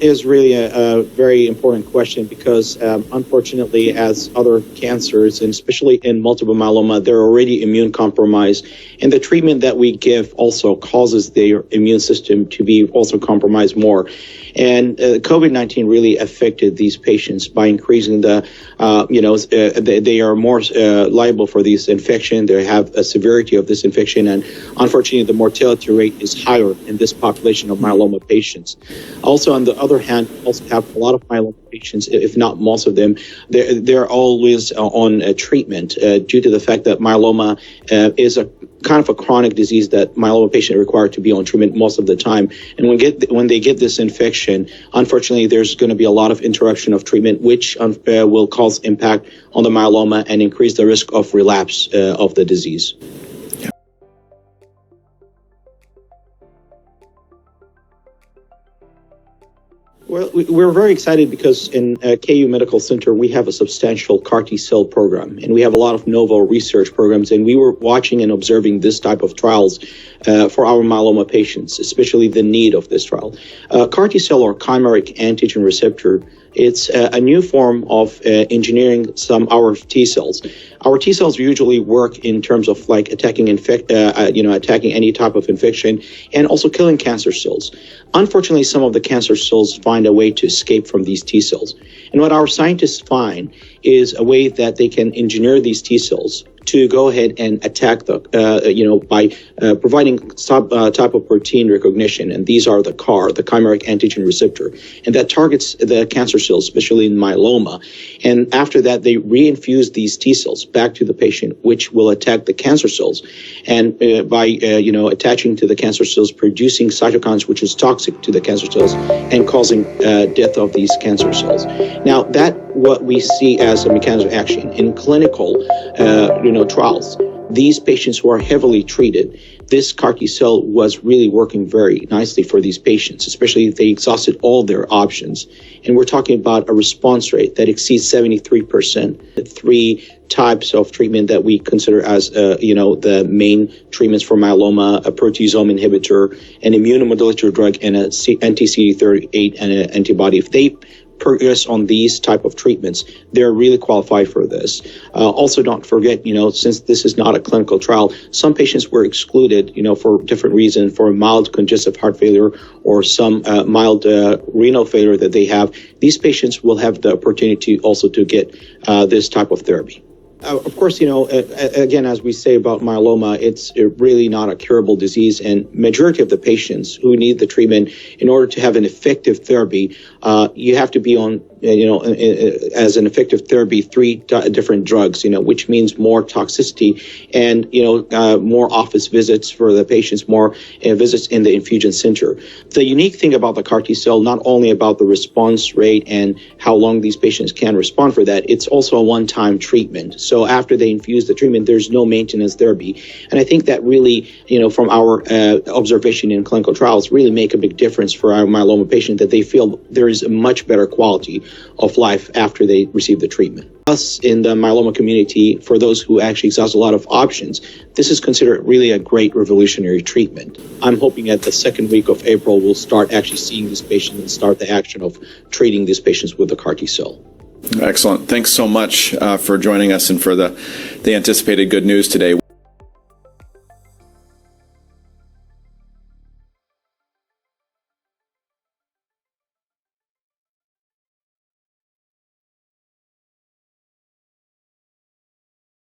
Is really a very important question because, unfortunately, as other cancers, and especially in multiple myeloma, they're already immune compromised. And the treatment that we give also causes their immune system to be also compromised more. And COVID-19 really affected these patients by increasing the, they are more liable for this infection. They have a severity of this infection. And unfortunately, the mortality rate is higher in this population of myeloma patients. Also, on the other hand, we also have a lot of myeloma patients, if not most of them, they're always on treatment due to the fact that myeloma is a kind of a chronic disease that myeloma patients are required to be on treatment most of the time. And when they get this infection, unfortunately, there's going to be a lot of interruption of treatment, which will cause impact on the myeloma and increase the risk of relapse of the disease. Well, we're very excited because in KU Medical Center, we have a substantial CAR T-cell program, and we have a lot of novel research programs, and we were watching and observing this type of trials for our myeloma patients, especially the need of this trial. CAR T-cell, or chimeric antigen receptor, it's a new form of engineering our T cells. Our T cells usually work in terms of like attacking attacking any type of infection and also killing cancer cells. Unfortunately, some of the cancer cells find a way to escape from these T cells. And what our scientists find is a way that they can engineer these T cells to go ahead and attack by providing some type of protein recognition. And these are the CAR, the chimeric antigen receptor. And that targets the cancer cells, especially in myeloma. And after that, they reinfuse these T cells back to the patient, which will attack the cancer cells. And by attaching to the cancer cells, producing cytokines, which is toxic to the cancer cells and causing death of these cancer cells. Now, that what we see as a mechanism of action in clinical trials. These patients who are heavily treated, this CAR T-cell was really working very nicely for these patients, especially if they exhausted all their options. And we're talking about a response rate that exceeds 73%. The three types of treatment that we consider as, the main treatments for myeloma: a proteasome inhibitor, an immunomodulatory drug, and an anti-CD38 and an antibody. If they progress on these type of treatments, they're really qualified for this. Also, don't forget, since this is not a clinical trial, some patients were excluded, for different reasons, for mild congestive heart failure or some mild renal failure that they have. These patients will have the opportunity also to get this type of therapy. Of course, again, as we say about myeloma, it's really not a curable disease, and majority of the patients who need the treatment, in order to have an effective therapy, you have to be on, as an effective therapy, three different drugs, which means more toxicity and, more office visits for the patients, more visits in the infusion center. The unique thing about the CAR T-cell, not only about the response rate and how long these patients can respond for that, it's also a one-time treatment. So after they infuse the treatment, there's no maintenance therapy. And I think that really, from our observation in clinical trials, really make a big difference for our myeloma patient, that they feel there is a much better quality of life after they receive the treatment. Us in the myeloma community, for those who actually exhaust a lot of options, this is considered really a great revolutionary treatment. I'm hoping at the second week of April, we'll start actually seeing these patients and start the action of treating these patients with the CAR T-cell. Excellent. Thanks so much for joining us and for the anticipated good news today.